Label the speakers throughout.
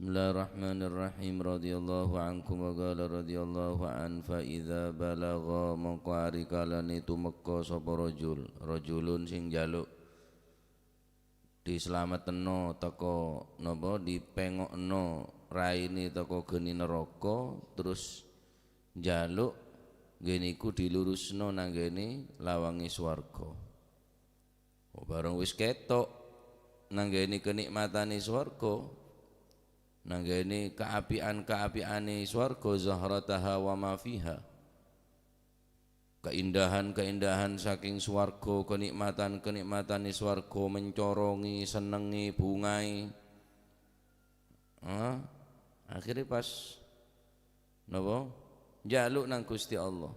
Speaker 1: Bismillahirrahmanirrahim. Radhiyallahu ankum wa qala radhiyallahu an fa idza balagha maqari kalane tumeka sapa rajulun sing njaluk dislametno teko napa dipengokno raine teko geni neraka terus njaluk ngeniku dilurusno nang gene lawange swarga. Bareng wis ketok nang gene kenikmatane swarga, nang gene keapian-keapiane swarga, zahrataha wa ma fiha, keindahan-keindahan saking swarga, kenikmatan-kenikmatane swarga mencorongi, senengi, bungai. Akhirnya pas napa njaluk nang Gusti Allah.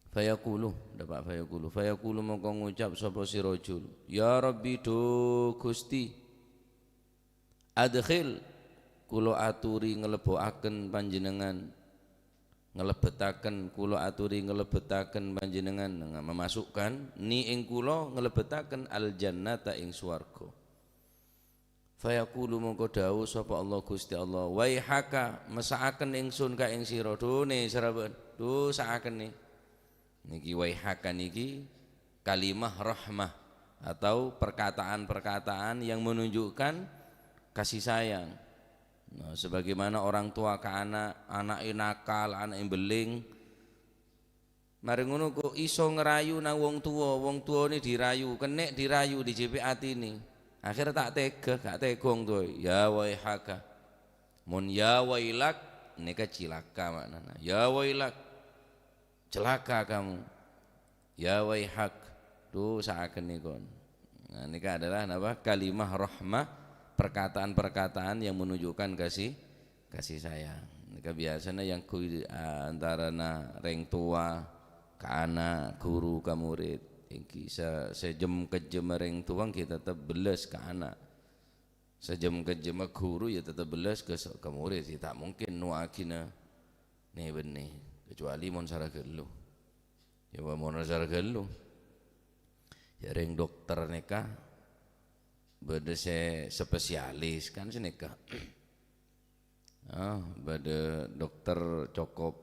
Speaker 1: Fayaqulu mongko ngucap sapa si rajul, ya Rabbi do Gusti, adkhil kula aturi nglebokaken panjenengan, nglebetaken kula aturi nglebetaken panjenengan, memasukkan ni ing kula nglebetaken al jannata ing swarga. Fayaqulu mongko dawuh sapa Allah Gusti Allah, waihaka mesakaken ingsun ka ing sira done seraben do sakaken niki. Waihaka niki kalimah rahmah atau perkataan-perkataan yang menunjukkan kasih sayang. Nah, sebagaimana orang tua ke anak, anak nakal, anak beling, mari ngono kok iso ngerayu nang wong tua ini dirayu, kenek dirayu di JP atine. Akhirnya tak gak tega wong tua. Ya waihaka. Mun ya wailak nika cilaka maknana. Ya wailak, celaka kamu. Ya waihak, tuh saaken nikon. Nah, nika adalah apa? Kalimah rahmah, perkataan-perkataan yang menunjukkan kasih sayang. Nika biasanya yang antara reng tua ke anak, guru ke murid. Iki sejam kejem reng tua kita tetap belas ke anak, sejam kejem guru ya tetap belas ke murid. Tak mungkin nuakina nih benih kecuali mon sara gelu. Ya mon sara gelu. Ya reng dokter neka bade spesialis kan seneka. Bade dokter cukup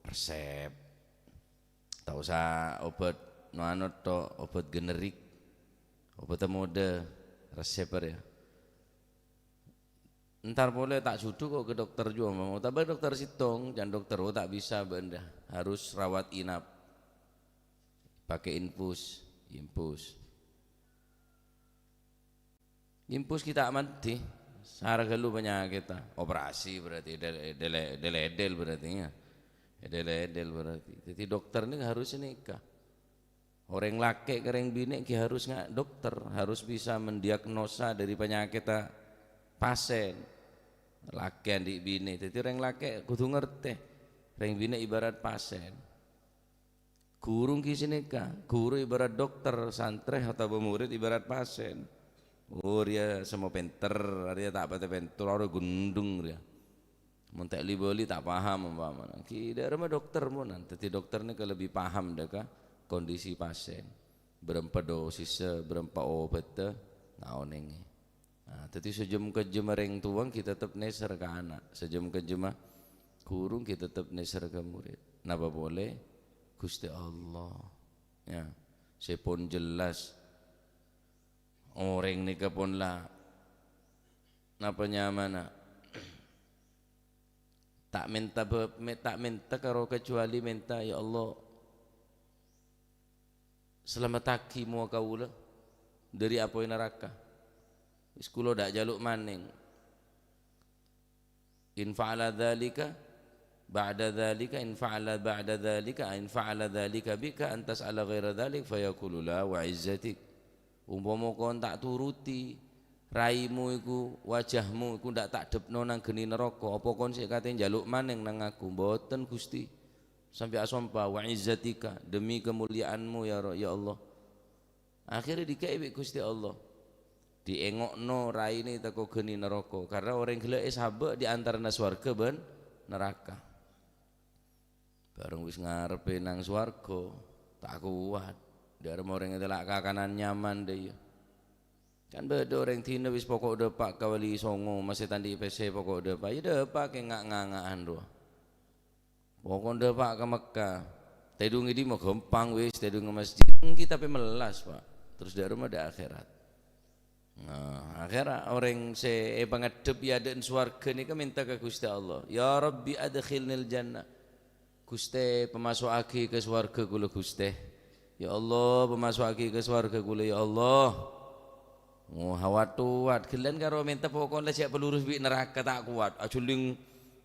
Speaker 1: resep. Tak usah obat manut to, obat generik, obat mode resep ya. Ntar boleh tak sudu kok ke dokter juga mau, tapi dokter sitong dan dokter tak bisa benda, harus rawat inap, pakai infus kita mati, sarga lu penyakit kita, operasi berarti deledel berarti ya, deledel berarti. Jadi dokter ini harus nikah. Orang laki kering bini ki harus nggak dokter, harus bisa mendiagnosa dari penyakit pasien. Laki di bini, jadi orang laki kudu ngerti, orang bini ibarat pasien. Guru ki sinika, guru ibarat dokter, santri atau pemurid ibarat pasien. Dia semua pinter, dia tak pati pinter, orang gundung dia. Montek liboli tak paham umpamanya. Ki daerah dokter mu nanti, dokter ni lebih paham deka kondisi pasien, berapa dosis, berapa obat, naonenge. Nah, tadi sejam kejema reng tuang kita tetap neser ke anak, sejam kejema kurung kita tetap neser ke murid. Napa boleh? Gusti Allah. Ya, sepon jelas. Orang nikah pun lah. Napa nyamana? Tak minta karo kecuali minta ya Allah. Selamataki mua kaula dari apoi neraka. Wis kula dak jaluk maning. In fa'ala dzalika ba'da dzalika in fa'ala ba'da dzalika in fa'ala dzalika bika an tas'ala ghaira dzalik fayaqulu la wa izzatik. Umpama kon tak turuti raimu iku, wajahmu iku ndak tak depno nang geni neraka, apa kon sik kate njaluk maning nang aku? Mboten Gusti. Sampai asompa wa izzatika, demi kemuliaanmu ya Allah. Akhirnya dikei Gusti Allah, diengokno raine teko geni neraka, karena orang geleke sabek di antara swarga ben neraka. Bareng wis ngarepe nang swarga tak kuat, dari orang yang telak kakanan nyaman deh ya. Kan beda orang tina wis pokok depak kawali songo masih tandi PC pokok depak ya depak ke ngak-ngangaan doa. Pokok depak ke Mekah. Tedung ini mau gampang wis tedung ke masjid. Kita pe melas Pak. Terus dari rumah ada akhirat. Nah, akhirat orang se pangadep ya dan swarga ni kan minta ke Gusti Allah. Ya Rabbi adkhilnil jannah. Gusti pemasuk aki ke swarga kula Gusti. Ya Allah pemasuk aki ke swarga kula ya Allah. Oh hawatuat kalian karo minta pokoknya siap pelurus bi neraka tak kuat aculing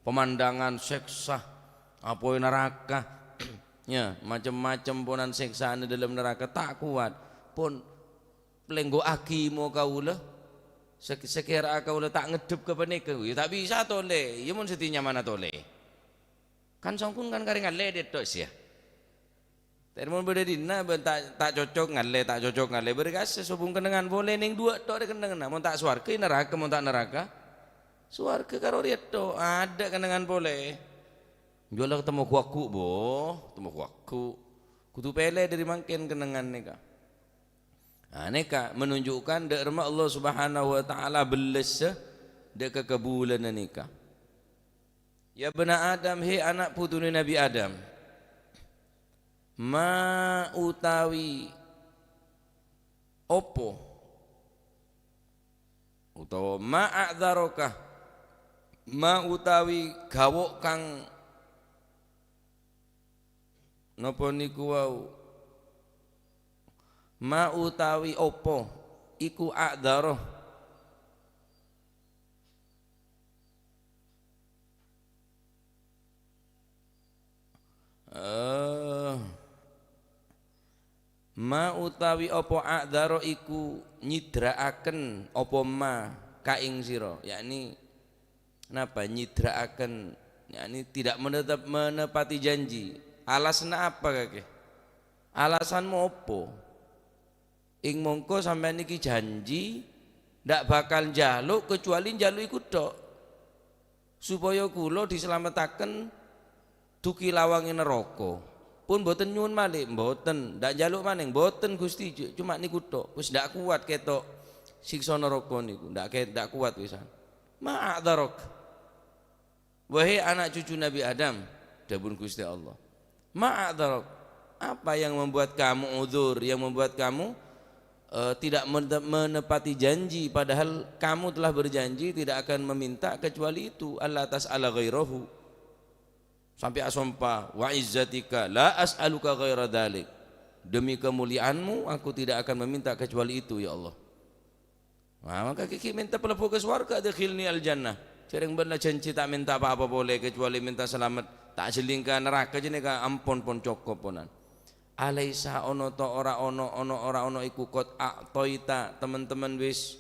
Speaker 1: pemandangan seksa apa neraka ya macam-macam ponan seksaan dalam neraka tak kuat pun pelenggo aki mau kaulah sekira kaulah tak ngedep ke penika ya tak bisa tole ya mun setinya mana tole kan sangkun kan karing ngale detos ya. Termon beda dina tak cocok ngale berkas sesubung kenangan boleh ning dua tok kenangan mun tak swarga neraka mun tak neraka swarga karo riet tok ada kenangan boleh jual ketemu kuaku ketemu kuaku kudu pele dari mangken kenangan nika neka menunjukkan derma Allah Subhanahu wa taala beles dek kekebulan nika ya bena Adam he anak putune Nabi Adam ma utawi opo utawa ma a'dzarokah ma utawi gawok kang napa niku wau ma utawi opo iku a'dzaroh ma utawi apa a'dzaro iku nyidraaken apa ma kaing sira yakni napa nyidraaken yakni tidak menepati janji alasna apa kakek alasanmu apa ing mongko sampean iki janji ndak bakal njaluk kecuali njaluk iku tok supaya kula dislametaken duki lawange neraka pun mboten nyuwun malih mboten ndak njaluk maning mboten Gusti cuma niku tok wis ndak kuat ketok siksa neraka niku ndak kuat wisan ma'adzarok wahai anak cucu Nabi Adam dawuh Gusti Allah ma'adzarok apa yang membuat kamu uzur yang membuat kamu tidak menepati janji padahal kamu telah berjanji tidak akan meminta kecuali itu Allah tas'ala ghairahu sampai asompa wa izzatika la as'aluka ghaira dzalik demi kemuliaanmu aku tidak akan meminta kecuali itu ya Allah. Nah, maka kiki minta pelepo ke swarga adkhilni al jannah sering benar janji tak minta apa-apa boleh kecuali minta selamat tak selingkah neraka jenenge ampun pun cukup ponan alaisa ono to ora ono iku kot a'toita teman-teman wis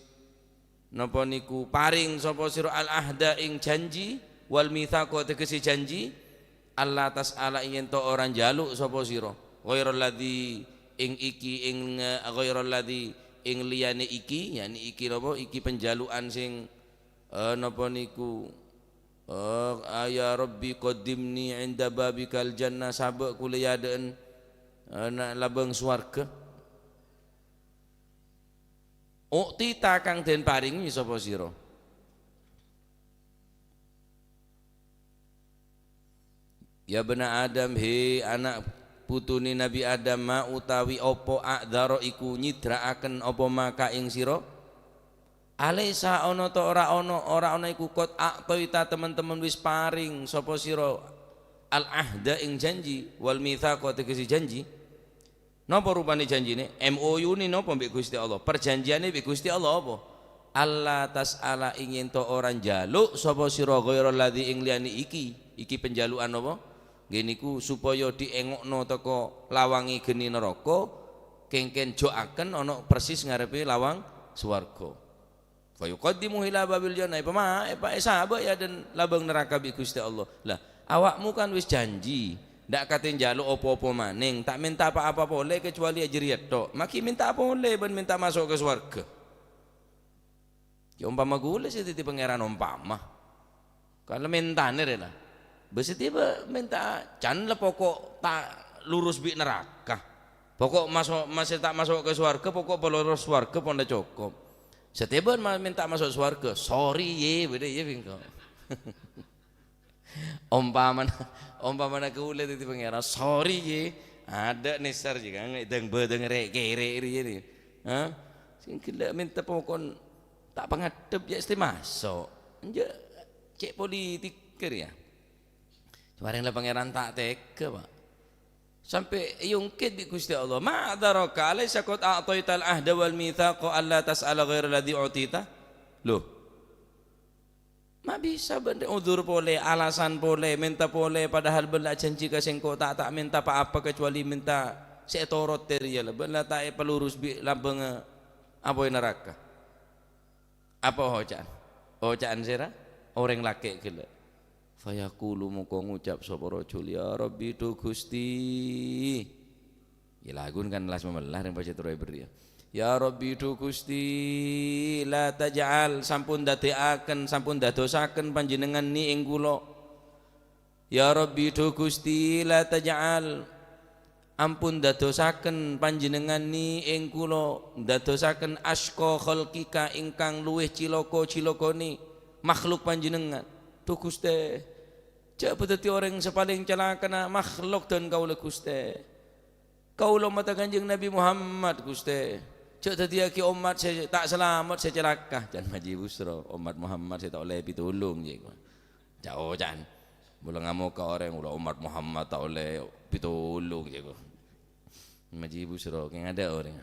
Speaker 1: napa niku paring sapa sira al ahda ing janji wal mitsaqo tegese janji Allah tas'ala ingin to orang jaluk sapa sira ghairal ladzi ing iki ing ghairal ladzi ing liyane iki yakni iki napa iki penjalukan sing napa niku ya rabbi qaddimni inda babikal jannah sabak kula yaden labeng swarga ukti takang den paringi sapa sira ya bena Adam he anak putune Nabi Adam ma utawi opo a'dzaro iku nyidraaken opo maka ing sira alaisa ono to ora ono iku kot a'toita teman-teman wis paring sapa sira al ahda ing janji wal mitsaqo tegese janji napa rupane janjine MOU ni napa mbek Gusti Allah perjanjiane mbek Gusti Allah apa Allah tas'ala ingin to orang jaluk sapa sira ghairal ladzi ing liyane iki penjalukan apa geniku supaya diengokno teko lawangi geni neraka kengken joaken ana persis ngarepe lawang swarga fa yuqaddimu ila babil jannah pak sahabat ya dan labang neraka bi Gusti Allah lah awakmu kan wis janji ndak kate njaluk apa-apa maning tak minta apa-apa boleh kecuali ajriyat tok maki minta apa boleh ben minta masuk ke swarga ya umpama gule sih titi pangeran umpama kalau mentane lah besi tiba minta can le pokok tak lurus bi neraka pokok masuk masih tak masuk ke swarga pokok pelurus swarga pun dah cukup Setiap minta masuk surga, sorry ye, beda ye bingko. Umpamana keulet itu pangeran, sorry ye, ada nisar juga ngedeng bedeng kere ini. Hah? Sing kena minta pokon tak pengadep ya mesti masuk. Nje cek politik ya. Kemarin lah pangeran tak tega pak. Sampai yungkit di Gusti Allah, ma'adaraka alaysa qad a'taital ahda wal mithaqa alla tas'ala ghaira alladhi u'tita. Loh, ma bisa benda udzur boleh, alasan boleh, minta boleh, padahal bela janji ka sing kok tak minta apa kecuali minta setorot terial bela tak pelurus bi lambeng apa neraka. Apa hojaan? Hojaan sira orang laki gila. Fayaqulu muka ngucap sapa rajul ya Rabbi tu Gusti. Ya lagun kan las memelah yang baca turai beri. Ya Rabbi tu Gusti la taj'al sampun dadeaken sampun dadosaken panjenengan ni ing kula. Ya Rabbi tu Gusti la taj'al ampun dadosaken panjenengan ni ing kula dadosaken asqa khalqika ingkang luwih cilaka-cilakane makhluk panjenengan. Tu Gusti cak beteti orang sepaling celaka na makhluk dan kaulah Gusti. Kaulah mata Kanjeng Nabi Muhammad Gusti. Cak tadi aki umat saya tak selamat saya celaka. Jangan maji busro umat Muhammad saya tak boleh pitulung je. Jauh jangan. Mula ngamuk ke orang umat Muhammad tak boleh pitulung je. Maji busro yang ada orang.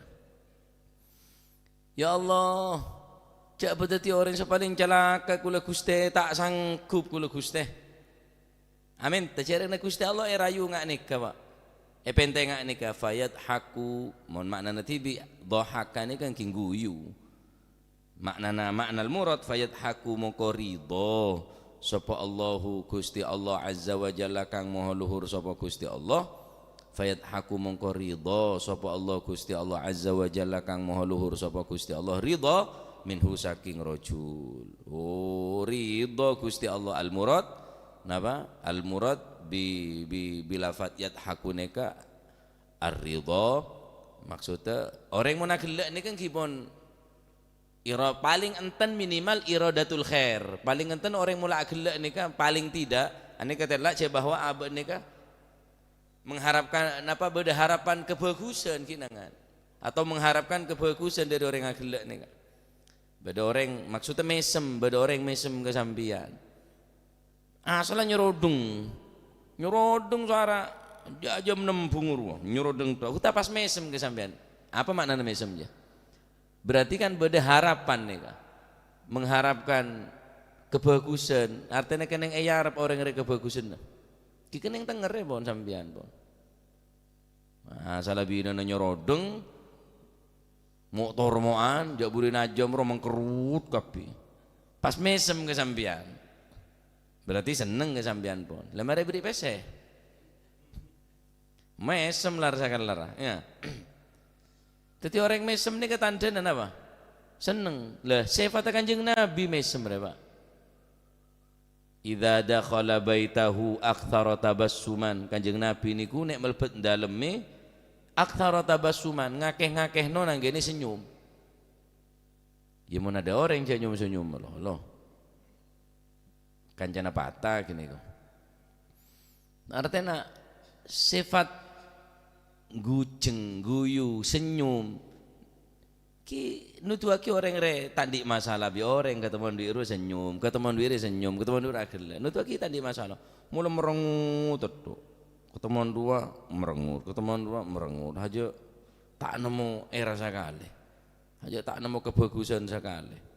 Speaker 1: Ya Allah, cak beteti orang sepaling celaka kula Gusti tak sanggup kula Gusti. Amin. Tercerana Gusti Allah rayu ngak nikah pak. Penteng ngak nikah. Fayat haku. Mohon makna natibi. Dhahaka ni kan kingguyu. Makna murad. Fayat haku moko ridho. Sapa Allahu Gusti Allah Azza wa Jalla kang maha luhur sapa Gusti Allah. Fayat haku moko ridho. Sapa Allah Gusti Allah Azza wa Jalla kang maha luhur sapa Gusti Allah. Ridho minhu saking rajul. Oh ridho Gusti Allah al-murad. Napa al-murad bi lafat yadhakuneka ar-ridha maksudnya orang mau nak gelak ni kan kipon paling enten minimal iradatul khair paling enten orang mula gelak ni kan paling tidak ane kata lah bahwa abad ni kan mengharapkan apa berharapan kebagusan kinangan atau mengharapkan kebagusan dari orang yang gelak ni kan beda orang maksudnya mesem beda orang mesem kesampian. Asalnya nyerodong suara jam 6 bungur nyerodong tuh kita pas mesem ke sampean apa makna mesem ya berarti kan beda harapan nih kak mengharapkan kebagusan artinya kan yang harap orang yang kebagusan kita yang tenger ya bon sampean bon salah bina nyerodong motor moan jak buri najam ro mengkerut kapi pas mesem ke sampean berarti seneng ke sampean pun lemari beri pese mesem lar sakan lara ya jadi orang mesem ni ketandan apa seneng lah sifat Kanjeng Nabi mesem berapa idza dakhala baitahu aktsara tabassuman Kanjeng Nabi niku nek mlebet daleme aktsara tabassuman ngakeh-ngakehno nang ngene senyum ya mun ada orang yang senyum loh kancana patah gini kok. Artinya sifat gujeng, guyu, senyum. Ki nutuaki orang re tandi masalah bi orang ketemu diiru senyum, ketemu diiru senyum, ketemu diiru agel. Nutuaki tandi masalah. Mula merengut tuh. Ketemu dua merengut, ketemu dua merengut. Haja tak nemu era sekali. Haja tak nemu kebagusan sekali.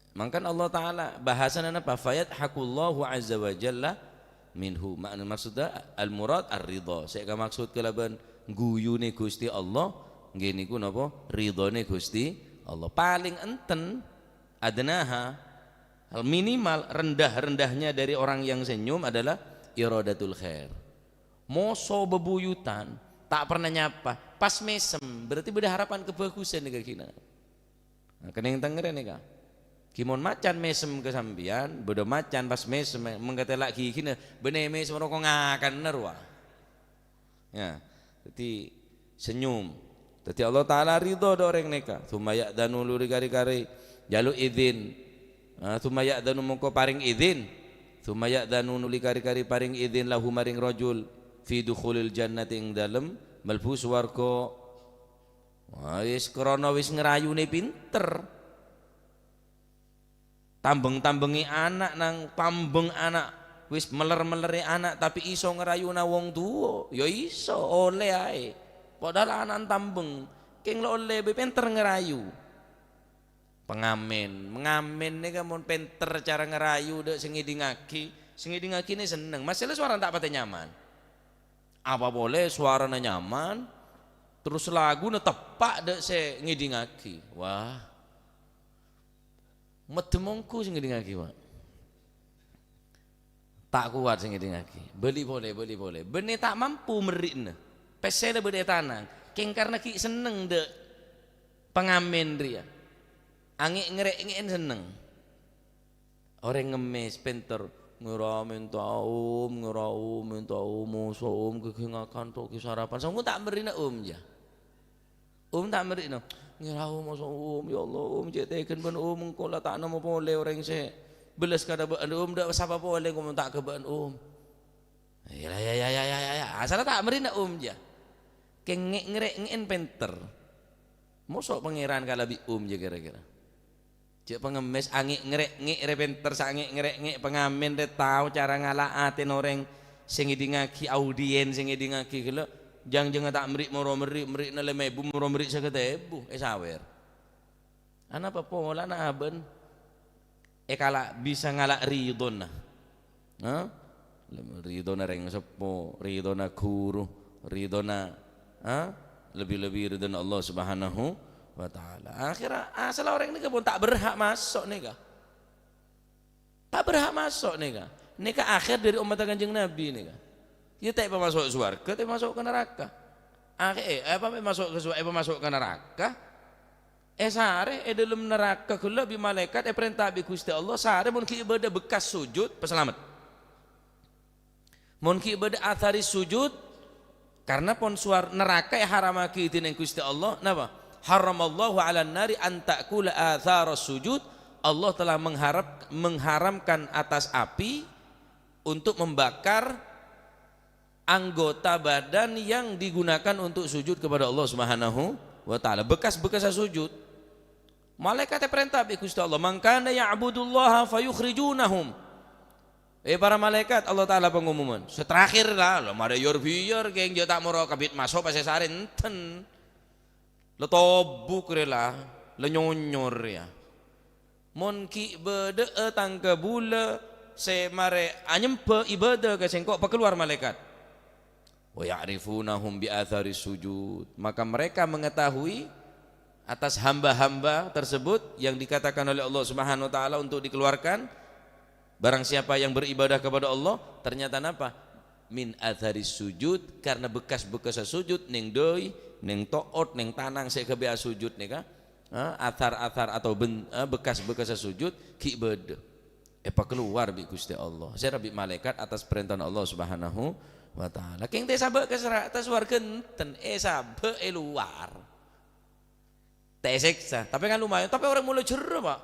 Speaker 1: Maka Allah Ta'ala bahasan apa fayat hakullahu azza wa jalla minhu makna maksudnya al-murad ar-ridha saya maksud kelaban guyune Gusti Allah ngene iku napa ridhone Gusti Allah paling enten adnaha minimal rendah-rendahnya dari orang yang senyum adalah iradatul khair moso bebuyutan tak pernah nyapa pas mesem berarti beda harapan kebagusan nih kina nah kena yang tengeren nih kak kimon macan mesem kesampian bodo macan pas mesem mengkata lagi kina bener mesem rokok ngakan nerwa ya jadi senyum Dadi Allah taala ridho do orang neka summa ya'danu luri kari-kari jalu izin summa ya'danu mongko paring izin summa ya'danu nuli kari-kari paring izin lahu maring rajul fi dukhulil jannati ing dalem mlebu swarga. Wis krana wis ngrayune pinter. Tambeng-tambengi anak nang pambeng anak wis meler-meleri anak tapi iso ngerayuna wong tuwa ya iso oleh ae. Padahal anak tambeng king lo oleh pinter ngerayu. Pengamen, mengamen nih kamu pinter cara ngerayu dek sing ngidingaki ini seneng. Masalah suara tak pate nyaman. Apa boleh suaranya nyaman, terus lagu tepak dek se ngidingaki. Wah, medemongku sing ngidingaki Pak. Tak kuat sing ngidingaki. Beli boleh. Bene tak mampu merikna. Pesele bede tanang. King karena ki seneng dek pengamen ria. Angik ngerek-ngekin seneng. Orang ngemis pinter ngeramen taum kekingakan tok sarapan. Sangku tak merina ya. Tak merina. Ngiraum masuk ya Allah cek teken ben engko la tak nemu boleh orang se beles kada ben dak sapa boleh ngomong tak ke ben Ya. Asal tak merina ya. Keng ngerek-ngekin pinter. Mosok pangeran kalabi ya kira-kira. Cek pengemis angik ngerek-ngek repenter sangik ngerek-ngek pengamen de tahu cara ngalaatin orang sing ngidingaki audien sing ngidingaki gelo jang-jang tak merik merik na lemebu merik saketebu sawer. Ana apa pola na aben kala bisa ngalak ridona. Ridona reng sepo, ridona guru, ridona lebih-lebih ridona Allah Subhanahu wa ta'ala. Akhirnya asal orang ini pun tak berhak masuk nikah. Tak berhak masuk nikah. Nikah akhir dari umat Kanjeng Nabi nikah. Ya tak masuk surga, tak masuk ke neraka. Apa masuk ke surga, masuk ke neraka? Sare dalam neraka kula bi malaikat perintah bi Gusti Allah sare mun ki ibadah bekas sujud peselamat. Mun ki ibadah athari sujud karena pon suar neraka haramaki dening Gusti Allah napa? Haramallahu 'alan nari an ta'kula atharas sujud. Allah telah mengharamkan atas api untuk membakar anggota badan yang digunakan untuk sujud kepada Allah Subhanahu wa taala. Bekas-bekas sujud. Malaikat perintah bi Gusti Allah, "Man kana ya'budullaha fayukhrijunahum." Para malaikat Allah taala pengumuman. Seterakhir lah, lo mare yor biar geng jo tak moro kabit masuk pas sare enten. Lo tobuk rela, lo nyonyor ya. Mon ki bede tangke bula se mare anyempe ibadah ke sengkok keluar malaikat. Wa ya'rifunahum bi athari sujud. Maka mereka mengetahui atas hamba-hamba tersebut yang dikatakan oleh Allah Subhanahu wa taala untuk dikeluarkan. Barang siapa yang beribadah kepada Allah ternyata apa? Min athari sujud, karena bekas-bekas sujud ning doi, ning toot, ning tanang sekebea sujud nika. Athar-athar atau bekas-bekas sujud ki bede. Keluar bi Gusti Allah. Saya bi malaikat atas perintah Allah Subhanahu wa taala. King teh sabe ke atas warga enten sabe luar. Teh seksa, tapi kan lumayan, tapi orang mulai jero, Pak.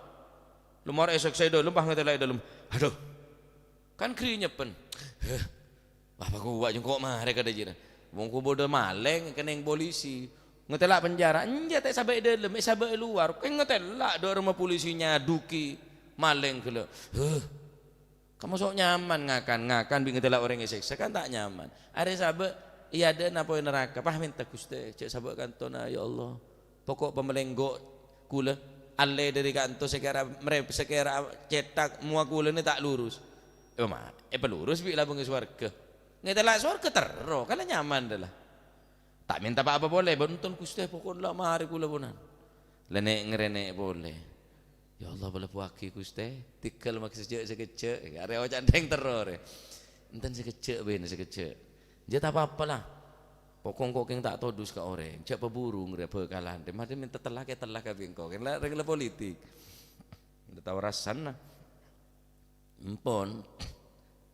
Speaker 1: Lumar esok saya dalam bah ngetelai dalam. Aduh. Kan kri nyepen. Wah, aku buat jengkok mah mereka dah jira. Wong ku bodoh maleng keneng polisi. Ngetelak penjara. Enja tak sabai dalam, sabai luar. Kan ngetelak do rumah polisinya duki maleng kelo. Kamu sok nyaman ngakan bi ngetelak orang eseksa kan tak nyaman. Ada sabai iya ada napa neraka. Pah minta Gusti, cek sabai kantona ya Allah. Pokok pemelenggok kula ale dari kantor sekira cetak muakula ini tak lurus. Pelurus bi lah bengis warga. Ngetelak surga terro, kalau nyaman adalah. Tak minta apa-apa boleh, benton Gusti pokoknya mari kula punan. Lenek ngerenek boleh. Ya Allah boleh puaki Gusti, tikal mak sekecek, are ocan deng terro re. Enten sekecek ben sekecek. Dia tak apa-apa lah. Pokok keng tak todus ke orang, cak peburu ngrebe kalah. Mari minta telah ke bengkok. Kan lah regla politik. Kita tahu rasana. Empon.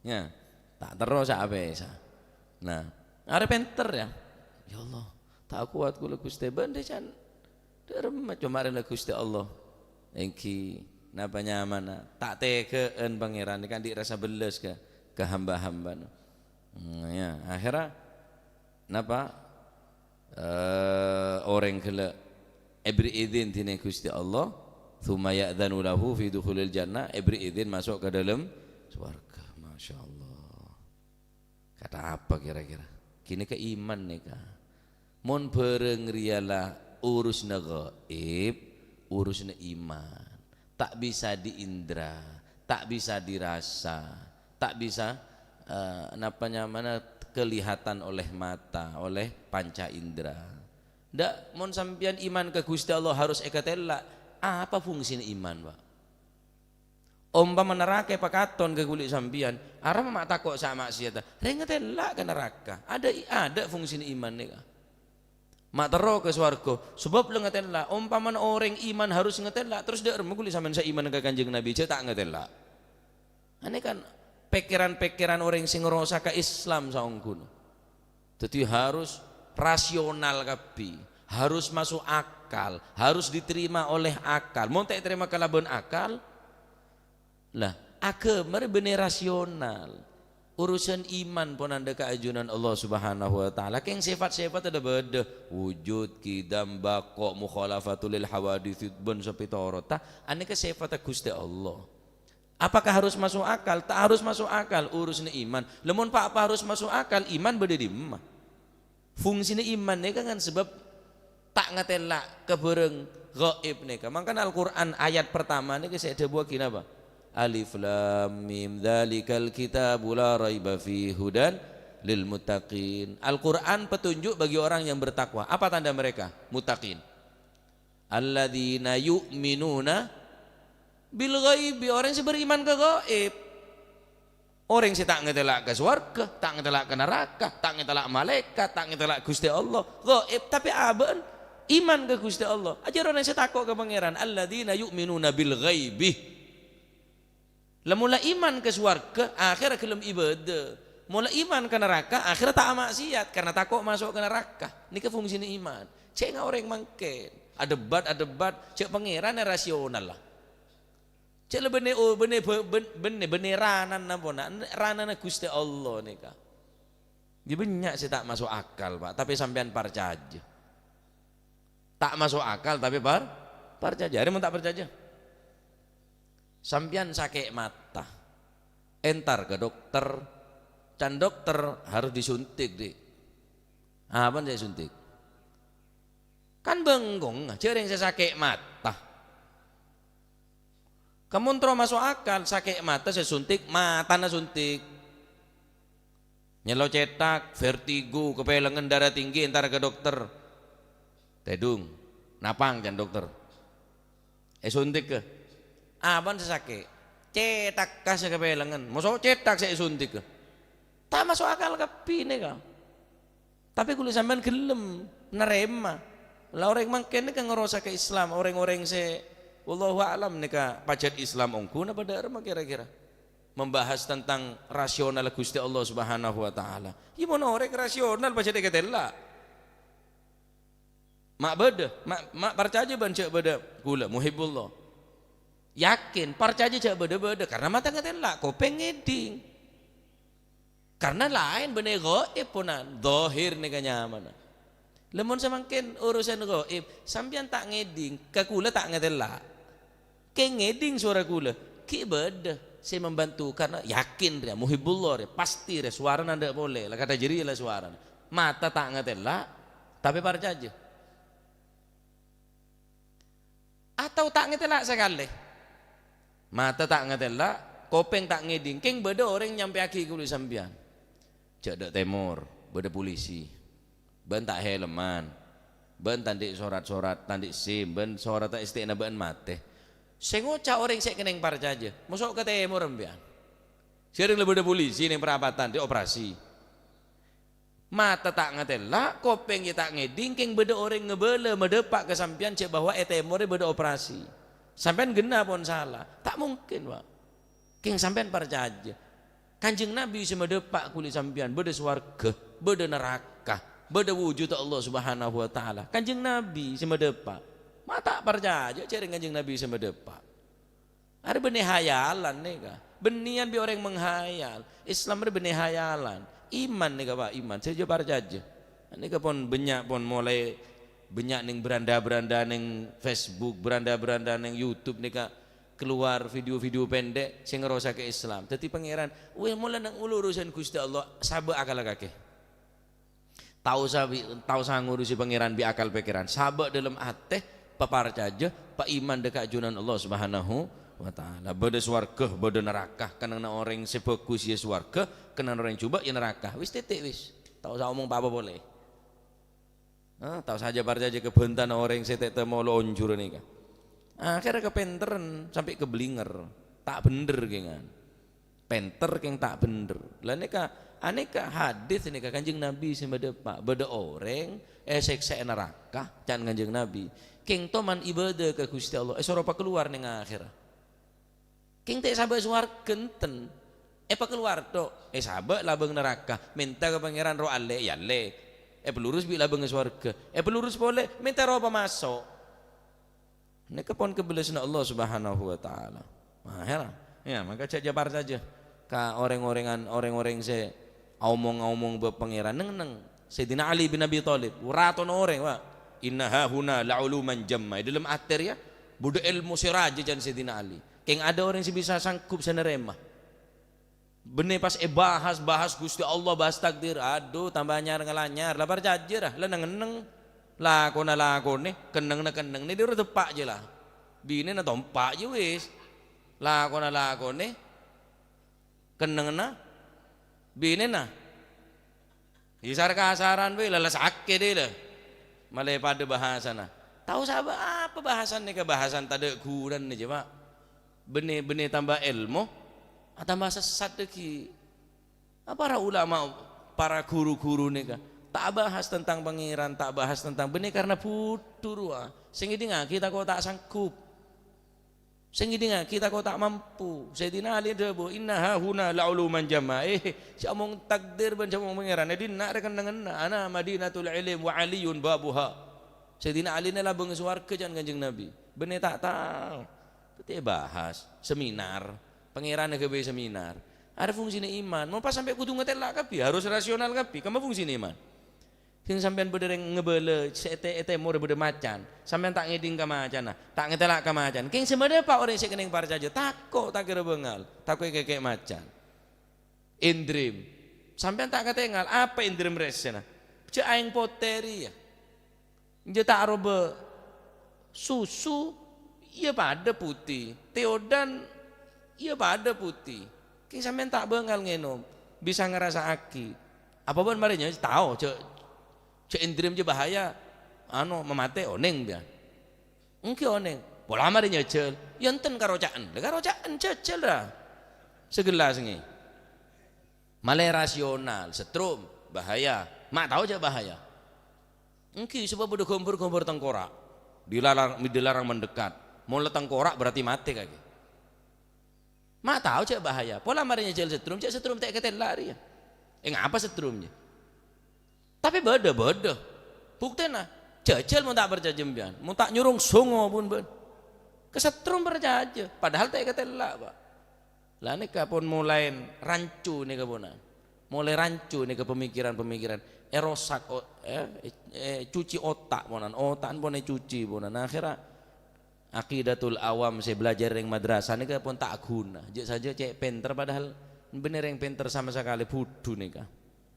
Speaker 1: Ya, tak terus apa. Nah, ada penter ya. Ya Allah, tak kuat kula Gusti bende can derem cumarin Gusti Allah engki napa nyaman tak tegeen pangeran kan dirasa beles ke hamba-hamba ya akhirnya napa orang kala ibri idzin tine Gusti Allah thumma ya'dzanu lahu fi dukhulil jannah ibri idzin masuk ke dalam surga. Masya Allah. Kata apa kira-kira kini ke iman nih kak mon bareng rialah urusna gaib urusna iman tak bisa diindra tak bisa dirasa tak bisa napanya mana kelihatan oleh mata oleh panca indera ndak mon sampian iman ke Gusti Allah harus ekatella apa fungsi iman Pak umpama neraka pakaton ke kulit sampian arah mak takok sama maksiat rengetella ke neraka ada fungsi iman nih mak tero ke swarga sebab lu ngetella umpama orang iman harus ngetella terus dia kulit sampean sa iman ke Kanjeng Nabi tak ngetella ane kan pikiran-pikiran orang sing ngerosa ke Islam saungkun jadi harus rasional kabeh harus masuk akal harus diterima oleh akal mau tak terima kalaban akal lah agama bener rasional urusan iman pun anda keajunan Allah Subhanahu wa taala keng sifat-sifat ada beda wujud kidam baqo mukhalafatul lil hawadits bun sapitorota ane ke sifat Gusti Allah apakah harus masuk akal tak harus masuk akal urusan iman lemon pak apa harus masuk akal iman beda di mah fungsinya iman nih kan sebab tak ngatela kebereng gaib nih kan makanya Al-Qur'an ayat pertama nih saya ada buat kina apa Alif Lam Mim dzalikal kitabu la raiba fihi hudan lil muttaqin. Al-Qur'an petunjuk bagi orang yang bertakwa. Apa tanda mereka? Muttaqin. Alladzina yu'minuna bil ghaibi, orang yang beriman ke gaib. Orang yang tak ngetelak ke surga, tak ngetelak ke neraka, tak ngetelak malaikat, tak ngetelak Gusti Allah. Gaib tapi aben iman ke Gusti Allah. Ajaran yang takut ke pangeran alladzina yu'minuna bil ghaibi. Lamula iman ke surga akhirnya kelem ibadah mula iman ke neraka akhirnya tak maksiat karena takut masuk ke neraka ini ke fungsi iman cek nggak orang mangken adebat cek pangeran rasional lah cek beneranan nampona ranan Gusti Allah nih kak dia banyak sih tak masuk akal Pak tapi sampean percaya tak masuk akal tapi percaya hari mau tak percaya sampian sakit mata entar ke dokter dan dokter harus disuntik deh apa saya suntik kan bengong jering saya sakit mata kamu terus masuk akal sakit mata saya suntik mata na suntik nyelo cetak vertigo kepelengan darah tinggi entar ke dokter tedung napang kan dokter suntik ke aban sesake cetak kasih kepelangan masuk cetak saya suntik tak masuk akal kapine ka tapi kulit sampean gelem nerema lah orang mangken kan ngerosa ke Islam orang-orang se wallahu alam nika pajat Islam ongku na pada kira-kira membahas tentang rasional Gusti Allah Subhanahu wa taala gimana orang rasional pajat ketela mak beda mak percaya ban cek beda kula muhibbullah yakin percaya aja beda-beda karena mata ngetela kopeng ngeding karena lain bener gaib punan dohir nih nyaman lemon semangkin urusan gaib sampian tak ngeding ke kula tak ngetela ke ngeding suara kula ki beda saya membantu karena yakin dia muhibbullah pasti dia suara nanda boleh lah kata jeri lah suara mata tak ngetela tapi percaya aja atau tak ngetela sekali mata tak ngetela kopeng tak ngeding keng beda orang nyampe aki kulit sampian cedek temur beda polisi ben tak helman ben tandik sorat-sorat tandik sim ben sorat tak istiqna ben mate sengoca orang sek keneng parcaja masuk ke temur ambian sering lebih beda polisi ning perapatan di operasi mata tak ngetela kopeng tak ngeding keng beda orang ngebele medepak ke sampian cek bahwa temur beda operasi sampean genah pun salah tak mungkin Pak keng sampean percaya Kanjeng Nabi semedepak kulit sampean beda swarga beda neraka beda wujud Allah Subhanahu wa taala. Kanjeng Nabi semedepa. Mata percaya cari kanjeng Nabi semedepa. Ada benih hayalan nih kah? Benian bi orang menghayal. Islam ada benih hayalan. Iman nih kah Pak? Iman. Saya percaya. Ini kah pun banyak pun mulai banyak neng beranda-beranda neng Facebook, beranda-beranda neng YouTube nih kah keluar video-video pendek sing ngerosak ke Islam. Tapi pangeran, weh mulai nang urusan Gusti Allah sabar akal kakek. Tahu sa ngurusi pangeran bi akal pikiran. Sabar dalam hati paparcaja pak iman dekat junan Allah Subhanahu wa taala. Beda swarga, beda neraka. Kenang orang sefokus ya swarga, kenang orang coba ya neraka. Wis titik wis. Tahu sa omong apa boleh. Tahu saja parcaja kebentan orang setek temo lonjur nih kan. Akhirnya kepenteren sampai keblinger. Tak bener kengan. Penter keng tak bener. Lah aneka hadis nika Kanjeng Nabi semede Pak beda orang seksa neraka can Kanjeng Nabi. Keng toman ibadah ke Gusti Allah. Soropa keluar ning akhirat. Keng teh sabar suar genten. Pa keluar tok. Sabar labeng neraka. Minta ke pangeran ro ale ya le. Pelurus bi labeng swarga. Pelurus boleh minta ro masuk. Nika pon kebelasna Allah Subhanahu wa taala. Mahera. Ya, maka jabar saja. Ka orang-orang se omong-omong be pangeran neng Sayyidina Ali bin Abi Thalib. Raton orang, Pak. Innaha huna la'uluman jamma. Dalam ater ya, budak ilmu siraja jan Sayyidina Ali. Keng ada orang yang bisa sangkup sanerema. Bener pas bahas Gusti Allah bahas takdir. Aduh tambah nyar ngelanyar. Lah percaja dah. Lah neng lakone keneng ni dia udah tepak je lah. Bini na tompak je wis. Lakone keneng na bini na. Isar kasaran we lalas akke deh lah. Malay pada bahasa na. Tahu sahabat apa bahasan ni kebahasan tade kuran ni je Pak. Benih tambah ilmu tambah sesat deki. Para ulama para guru-guru ni kah tak bahas tentang pangeran, tak bahas tentang benih karena putur wah. Sing ngidinga kita kok tak sanggup. Sing ngidinga kita kok tak mampu. Sayyidina Ali debu innaha huna la'uluman jama. Si omong takdir ban omong pangeran dina rekan dengan ana Madinatul Ilm wa Aliyun babuha. Sayyidina Ali na labeng swarga jan Kanjeng Nabi. Benih tak tahu. Kita bahas seminar. Pangeran ke seminar. Ada fungsinya iman. Mau pas sampai kudu ngetelak kapi harus rasional kapi. Kamu fungsinya iman. Sing sampean bedereng ngebele ete mure bede macan. Sampean tak ngeding ka macan nah, tak ngetelak ka macan. King semede Pak orang sik kening parcaja takok tak kira bengal, takok kekek macan. Indrim. Sampean tak ketengal apa indrim resena? Cek aing poteri ya. Je tak robe susu iya pada putih. Teodan iya pada putih. King sampean tak bengal ngenom, bisa ngerasa aki. Apa pun marinya tahu cek indrim je bahaya memate oneng dia engke oneng pola mari nyecel enten karocaan cecel dah segelas ngi malai rasional setrum bahaya mak tahu aja bahaya engke sebab udah gombor tengkorak dilarang mendekat mau tengkorak berarti mati kaki mak tahu aja bahaya pola mari nyecel setrum tak ketel lari ya ngapa setrumnya tapi beda bukti nah jajal mau tak berjajembian mau tak nyurung songo pun ben kesetrum berjajah padahal tak ketelak Pak lah ini kapun mulai rancu nih kapunan mulai rancu nih ke pemikiran erosak cuci otak ponan otak pun cuci ponan akhirnya akidatul awam saya belajar yang madrasah nih kapun tak guna je saja cek pinter padahal bener yang pinter sama sekali bodoh nih kah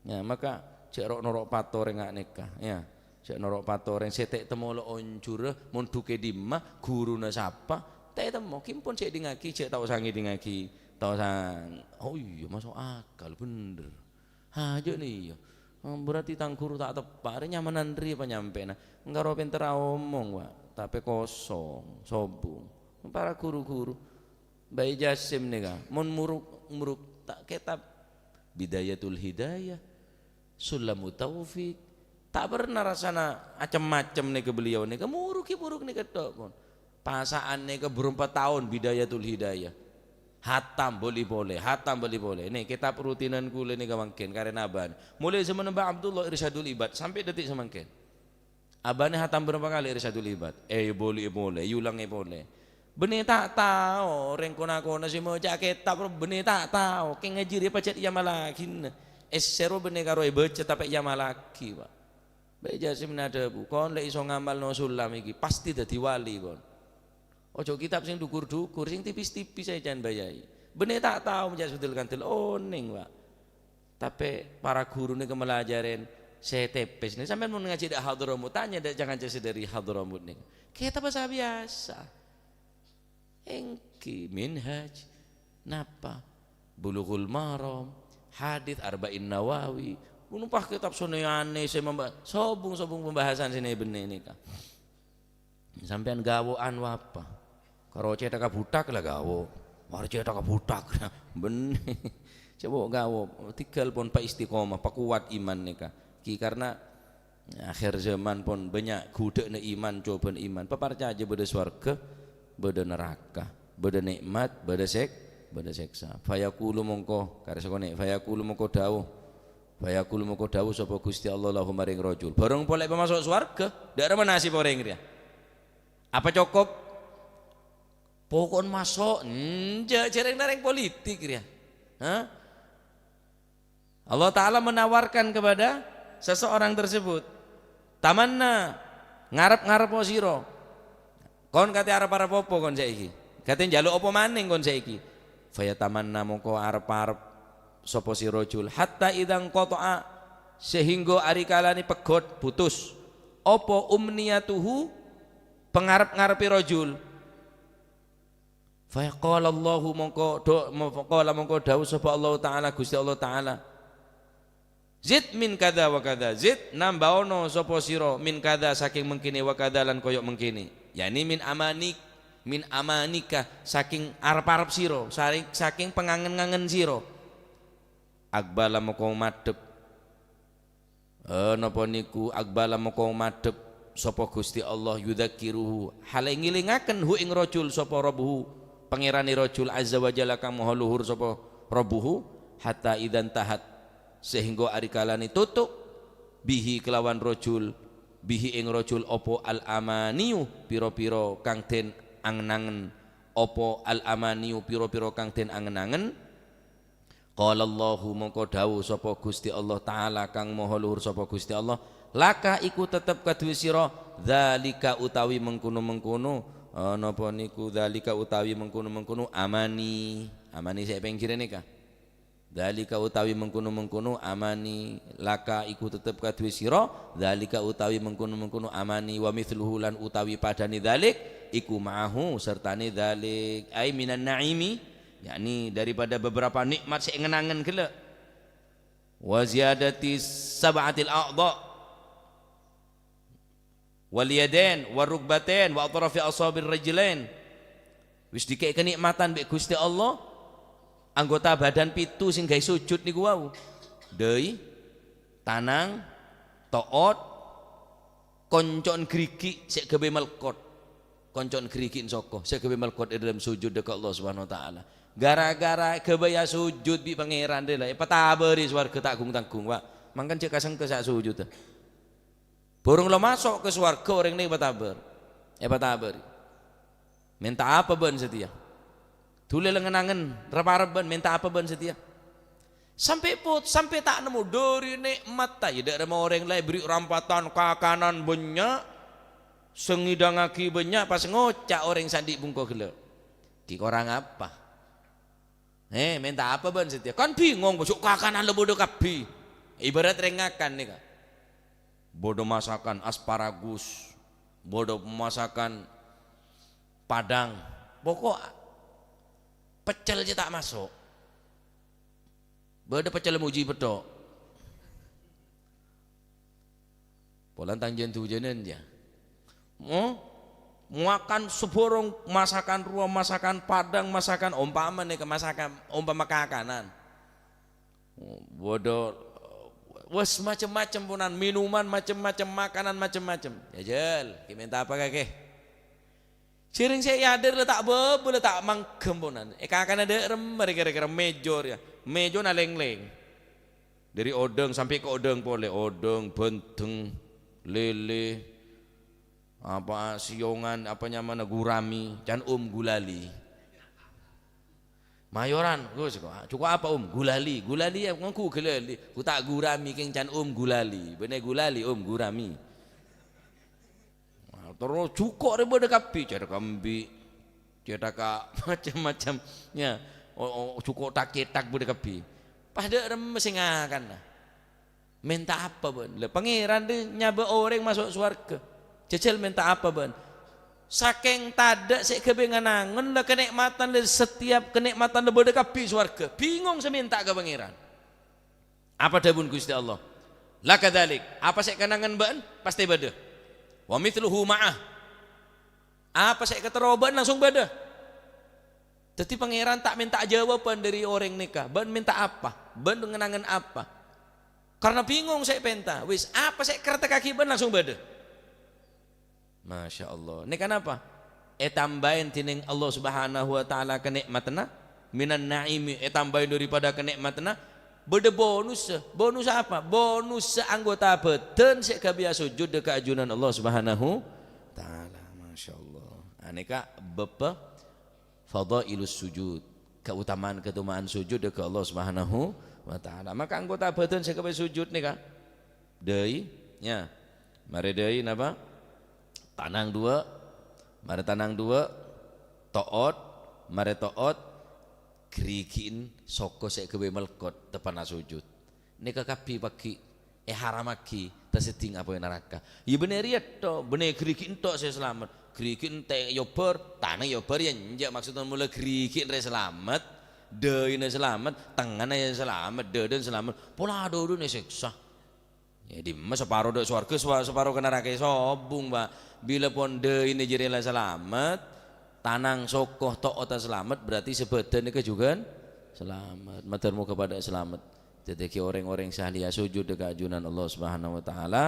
Speaker 1: ya maka cek norok pator ngak nikah ya cek norok pator yang setek temu lo onjur monduke dimah guru na sapa teh temu kim pun cek dingaki cek tahu sangi dingaki tahu sang oh iya masuk akal bener aja nih ya berarti tang guru tak tepat nyamanan ri apa nyampe nah enggak ro pinter omong Pak tapi kosong sobung para guru-guru bayi Jasim nih kah mon muruk tak kitab Bidayatul Hidayah Sulamu Taufik tak pernah rasana macam-macam nih ke beliau nih buruk nih ketok pun pasaan nih ke berempat tahun Bidayatul Hidayah Hatam boleh-boleh, hatam boleh-boleh. Nih kitab rutinan kula nih kamangken karena aban. Mulai zaman Mbah Abdullah Irsyadul Ibad sampai detik semangken. Abane hatam berapa kali Irsyadul Ibad? Boleh-boleh, yulangnya boleh. Benih tak tahu, orang kona-kona semua cak kitab benih tak tahu. Keng ngaji dia pacet iya malakin. Esero benih karo baca tapi iya malaki, Pak. Baca sebenarnya bu, kon lek iso ngamal no sulam iki pasti dadi wali kon. Ojo kitab sing dukur-dukur, sing tipis-tipis ae jan bayai. Benih tak tahu menjak sudul kantil oning, Pak. Tapi para guru nih kemelajaran saya tepes nih sampai mau ngaji dak Hadramut tanya dak jangan jadi dari Hadramut nih. Kita bahasa biasa. Engki minhaj napa Bulughul Maram, hadits Arba'in Nawawi. Numpah kitab sunayane saya sobung pembahasan sini benih nih kah. Sampean gawoan apa? Karo cetak butak lah gawo. Mari cetak butak benih. Coba gawo tinggal pun pak istiqomah, pak kuat iman nih kah. Karena akhir zaman pun banyak gudeg na iman, coba iman. Paparca aja beda swarga, beda neraka, beda nikmat, beda seksa. Fayaqulu mongko kare sakone fayaqulu mongko dawuh. Fayaqulu mongko dawuh sapa Gusti Allah lahum maring rajul. Bareng polek masuk swarga, ndak ada menasi poreng dia. Apa cukup? Pokon masuk, jareng nareng politik dia. Hah? Allah Ta'ala menawarkan kepada seseorang tersebut, tamanna ngarep-ngarep po siro, kon kate arep-arep apa kon saiki, kate njaluk apa maning kon saiki, faya tamanna mongko arep-arep sapa si rajul hatta idang qata'a sehingga ari kalane pegot putus apa umniyatuhu pengarep-ngarepi rajul. Fa qala Allahu mongko dawuh sapa Allah Ta'ala Gusti Allah Ta'ala, zid min kada wa kada, zid nambaono sapa sira min kada saking mengkini wa kada lan koyok mengkini, yakni min amanika saking arep-arep sira, saking pengangen-ngangen sira. Akbala moko madhep napa niku akbala moko madhep sapa Gusti Allah yudzakiruhu hale ngilingaken hu ing rajul sapa rabbuhu pangerane rajul azza wa jalla kang maha luhur sapa rabbuhu hatta idan tahat sehingga ari kalane tutuk bihi kelawan rajul bihi ing rajul opo al amaniu piro-piro kang den angen-angen opo al amaniu piro-piro kang den angen-angen. Qala Allahu mongko dawuh sapa Gusti Allah Ta'ala kang maha luhur sapa Gusti Allah, laka iku tetep kaduwe sira zalika utawi mengkono-mengkono napa niku zalika utawi mengkono-mengkono amani saya pengen nika zalika utawi mengkono-mengkono amani laka iku tetep kaduwe sira zalika utawi mengkono-mengkono amani wa mithluhu lan utawi padane zalik iku ma'ahu sertane zalik ai minan naimi, yakni daripada beberapa nikmat sing ngenangen gele wa ziyadati sab'atil a'dha wal yadain war rukbatain wa atrafi asabir rijlain, wis dikek kenikmatan mbek Gusti Allah anggota badan pitu sing gawe sujud niku wau deui tanang toot koncon grigi sik gawe melkot, koncon grigi saka sik gawe melkot dalam sujud dekat Allah Subhanahu wa taala. Gara-gara kebaya sujud bi pangeran deh lah, petaberi swarga tak tanggung Pak. Mangkan cek kasang ke sak sujud. Borong lo masuk ke swarga orang ini petaber. Petaberi. Minta apa ben setia? Tule lengenangen rep-repen minta apa ben setia? Sampai tak nemu dari nikmat ta ya dak orang lain beri rampatan kakanan banyak sengidangaki banyak pas ngocak orang sandi bungko gele. Ki orang apa? Minta apa ban setia? Kan bingung besok kakanan lo bodoh kabi. Ibarat rengakan nih kak. Bodoh masakan asparagus, bodoh masakan padang. Pokok pecel aja tak masuk. Bodoh pecel muji betok. Polan tangjen tujuanan dia. Makan seborong masakan ruang, masakan padang, masakan umpama nih ke masakan umpama kakanan. Bodoh, wes macam-macam punan minuman macam-macam makanan macam-macam. Jajal, kita minta apa kakek? Sering saya yader letak bebel letak manggemponan. Kakak ada mereka mejor ya. Mejo na leng-leng. Dari odeng sampai ke odeng boleh. Odeng, benteng, lele, apa siongan, apa nyaman gurami, dan gulali. Mayoran, cukup apa gulali, gulali ya ngaku gulali. Ku tak gurami keng can gulali. Bener gulali gurami. Terus cukup ribu dekapi, cedak kambi, cedak macam-macamnya, cukup tak cetak budekapi. Pada mesingakan lah. Minta apa ben? Le pangeran dia nyaba orang masuk surga. Cecil minta apa ben? Saking tada sik kebenganangan lah kenikmatan le setiap kenikmatan le budekapi surga. Bingung seminta ke pangeran. Apa dabun Gusti Allah? La kadzalik. Apa sik kenangan ben? Pasti beda. Wa mithluhu ma'ah. Apa saya keteroban langsung beda. Jadi pangeran tak minta jawaban dari orang nikah. Ben minta apa? Ben ngenangan apa? Karena bingung saya penta. Wis apa saya kereta kaki ben langsung beda. Masya Allah. Ini kenapa? Tambahin tining Allah Subhanahu Wa Taala kenikmatna minan naimi. Tambahin daripada kenikmatna. Beda bonus. Bonus apa? Bonus anggota badan sik biasa sujud dekat ajunan Allah Subhanahu taala. Masyaallah. Aneka bapa fadailus sujud. Keutamaan sujud dekat Allah Subhanahu wa taala. Maka anggota badan sik biasa sujud nika. Deui nya. Mari deui napa? Tanang dua. Mari tanang dua. Taat, mari taat. Gerikin soko sek kewe melkot depan sujud. Nika kapi pagi haramaki terseting apa neraka. Ya bener ya to, bener gerikin to saya selamat. Gerikin te yober, tanah yober ya njak maksudnya mulai gerikin re selamat, deui ne selamat, tengah ya selamat, deuden selamat. Pola dodo ne siksa. Ya di mas separuh dek swarga separuh ke neraka sobung, Pak. Bila pun deui ne jere selamat, tanang sokoh to'ota selamat berarti sebadan itu juga selamat. Maturmu kepada selamat. Jadi orang-orang sahlia sujud dekat ajunan Allah Subhanahu Wa Taala.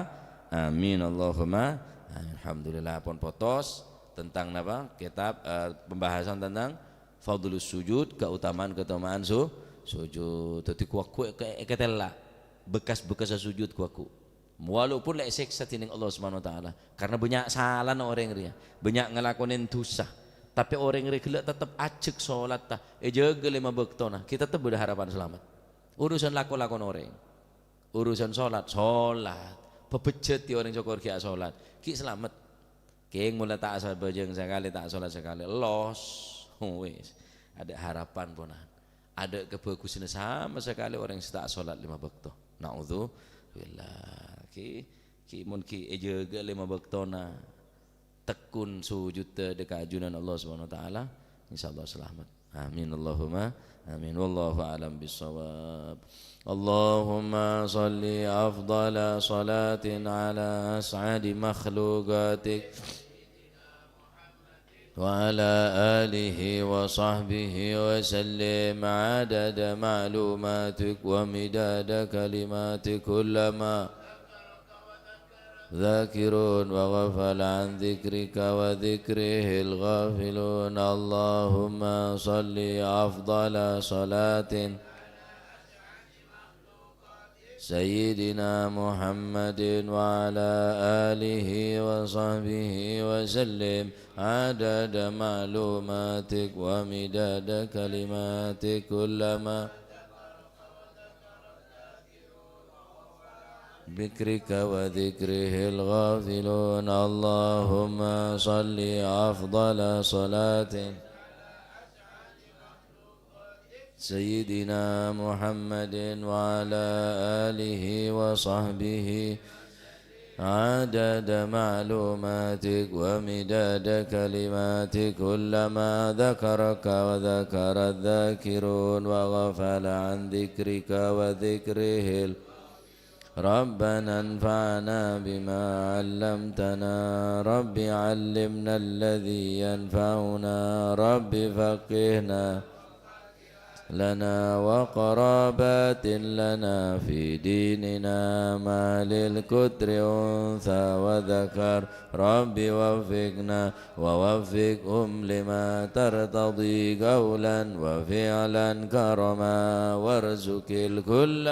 Speaker 1: Amin Allahumma. Alhamdulillah pun potos tentang apa? Kitab pembahasan tentang fadlus sujud, keutamaan sujud. Jadi kuaku ketela bekas-bekas sujud kuaku. Walaupun lek siksa tining Allah Subhanahu Wa Taala karena banyak salah orang ria, banyak ngelakonin dosa. Tapi orang yang tetap acek sholat tah, jaga 5 waktu nah, kita tetap berharapan selamat. Urusan lakon orang, urusan sholat, pepejet orang cokor kia sholat, ki selamat. Keng mulai tak asal bajeng sekali, tak sholat sekali, los, wes, ada harapan ponan, ada kebagusan sama sekali orang yang tak sholat 5 waktu. Naudzubillah, ki mungkin jaga 5 waktu nah. Tekun sujud dekat ajunan Allah Subhanahu Wa Taala, insyaallah selamat. Amin Allahumma amin. Wallahu a'lam bissawab. Allahumma salli afdala salatin ala as'adi makhluqatik wa ala alihi wa sahbihi wa sallim adada ma'lumatik wa midada kalimatik kullama ذاكرون وغفل عن ذكرك وذكره الغافلون اللهم صل أفضل صلاة سيدنا محمد وعلى آله وصحبه وسلم عدد معلوماتك ومداد كلماتك كلما ذكرك وذكره الغافلون اللهم صل أفضل صلاة سيدنا محمد وعلى آله وصحبه عدد معلوماتك ومداد كلماتك كلما ذكرك وذكر الذاكرون وغفل عن ذكرك وذكره ربنا انفعنا بما علمتنا رب علمنا الذي ينفعنا رب فقهنا لنا وقرابات لنا في ديننا ما للكتر أنثى وذكر رب وفقنا ووفقهم لما ترتضي قولا وفعلا كرما وارزق الكل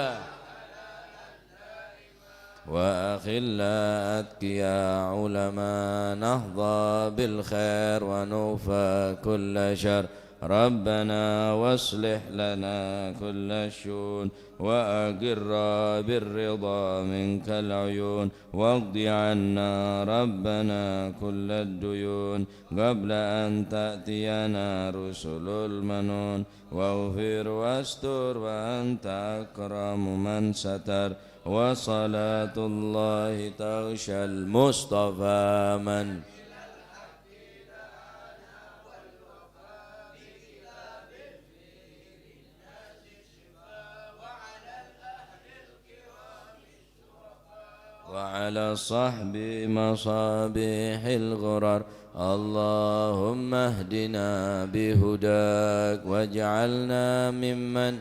Speaker 1: وأخلا أتقيا علما نهضى بالخير ونوفى كل شر ربنا واصلح لنا كل الشؤون وأقر بالرضا منك العيون واقض عنا ربنا كل الديون قبل أن تأتينا رسل المنون واغفر واستر وأنت أكرم من ستر وصلاة الله تغشى المصطفى من وعلى الصحب مصابيح الغرر اللهم اهدنا بهداك واجعلنا ممن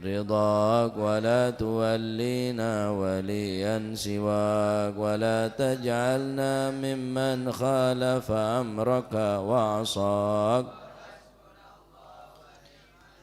Speaker 1: رضاك ولا تولينا وليا سواك ولا تجعلنا ممن خالف أمرك وعصاك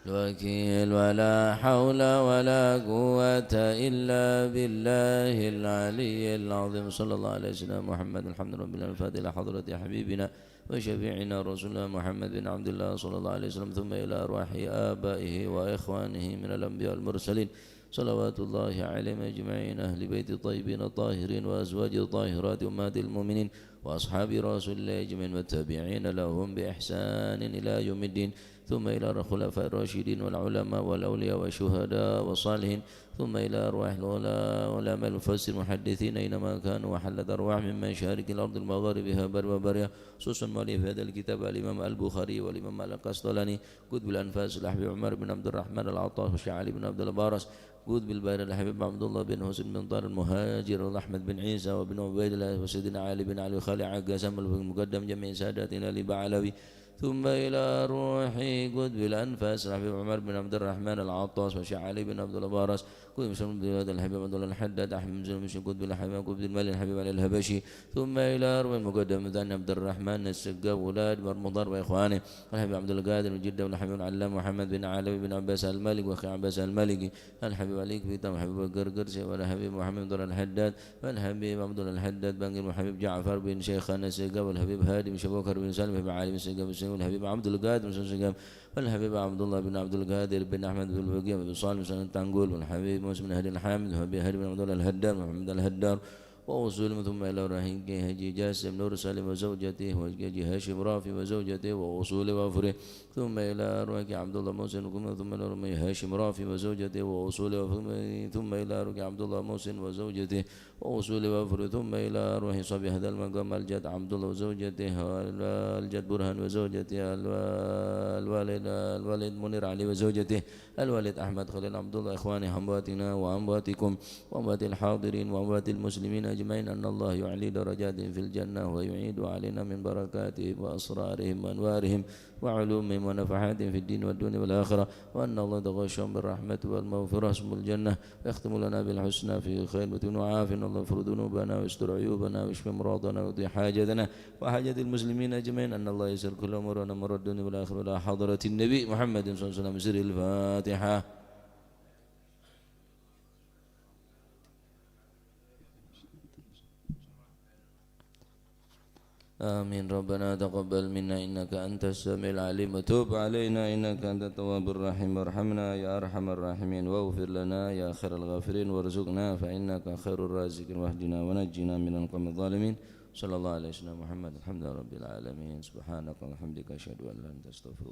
Speaker 1: الوكيل ولا حول ولا قوة إلا بالله العلي العظيم صلى الله عليه وسلم محمد الحمد لله رب الفاتحة إلى حضرة حبيبنا وشفيعنا رسولنا محمد بن عبد الله صلى الله عليه وسلم ثم إلى أرواح آبائه وإخوانه من الأنبياء المرسلين صلوات الله عليهم أجمعين أهل بيت الطيبين الطاهرين وأزواج الطاهرات أمهات المؤمنين وأصحاب رسول الله أجمعين والتابعين لهم بإحسان إلى يوم الدين ثم إلى الخلفاء الراشدين والعلماء والأولياء والشهداء والصالحين ثم إلى أرواح العلماء المفسر المحدثين أينما كانوا وحلت أرواح من مشارق الأرض المغاربها بر وبرها خصوصا مؤلف هذا الكتاب الإمام البخاري والإمام القسطلاني قطب الأنفاس الحبيب عمر بن عبد الرحمن العطاس وشعالي بن عبد البارس قطب البير الحبيب عبد الله بن حسين بن طار المهاجر وأحمد بن عيسى وبن عبيد الله وسيدنا علي بن علي وخالي عقاسم المقدم جميع ساداتنا لبعلوي ثم إلى روح قطب الأنفاس الحبيب عمر بن عبد الرحمن العطاس وشعالي بن عبد البارس قطب مسلم بن الحبيب عبد الله الحداد أحمد بن قطب الحبيب قطب المال الحبيب علي الهبشي ثم إلى روح المقدم ثاني عبد الرحمن السقاف ولاد مرمضار وإخوانه الحبيب عبد القادر من جدة والحبيب العلام محمد بن علوي بن عباس المالك وأخي عباس المالكي الحبيب عليك في تام حبيب القرقرسي والحبيب محمد بن الحداد والحبيب عبد الله الحداد بن المحبيب جعفر بن شيخنا السقاف والحبيب هادي بن شبوكر بن سالم بن علي بن السقاف والحبيب عبد القادر بن سقاف والحبيب عبد الله بن عبد القادر بن أحمد بن البقيع بن صالح بن تنقول والحبيب موسى بن هادي الحامد والحبيب هادي بن عبد الله الهدار محمد الهدار ووصول ثم إلى رحيم هجي جاسم نور سالم وزوجته وجي هاشم رافي وزوجته ووصول وفره ثم إلى روح عبد الله محسن ثم إلى روح هاشم رافي وزوجته ووصول ثم إلى روح عبد الله محسن وزوجته ووصول وفره ثم إلى روح صبي هذا المقام الجد عبد الله وزوجته الجد برهان وزوجته الوالد منير علي وزوجته الوالد أحمد خليل عبد الله إخواني أمواتنا وأمواتكم وأموات الحاضرين وأموات المسلمين أجمعين أن الله يعلي درجاتهم في الجنة ويعيد علينا من بركاتهم وأسرارهم وأنوارهم وعلومهم ونفحاتهم في الدين والدنيا والآخرة وأن الله تغشهم بالرحمة والمغفرة اسم الجنة ويختم لنا بالحسنى في خير وعافنا الله يغفر ذنوبنا ويستر عيوبنا ويشفي مرضنا ويقضي حاجتنا وحاجة المسلمين أجمعين أن الله يسر كل أمورنا مر الدنيا والآخرة إلى حضرة النبي محمد صلى الله عليه وسلم سر الفاتحة. آمين. ربنا تقبل منا إنك أنت السميع العليم وتوب علينا إنك أنت التواب الرحيم وارحمنا يا أرحم الراحمين واغفر لنا يا خير الغافرين وارزقنا فإنك خير الرازقين واهدنا ونجنا من القوم الظالمين صلى الله عليه وسلم محمد الحمد لله رب العالمين سبحانك وبحمدك أشهد أن لا إله إلا أنت أستغفرك.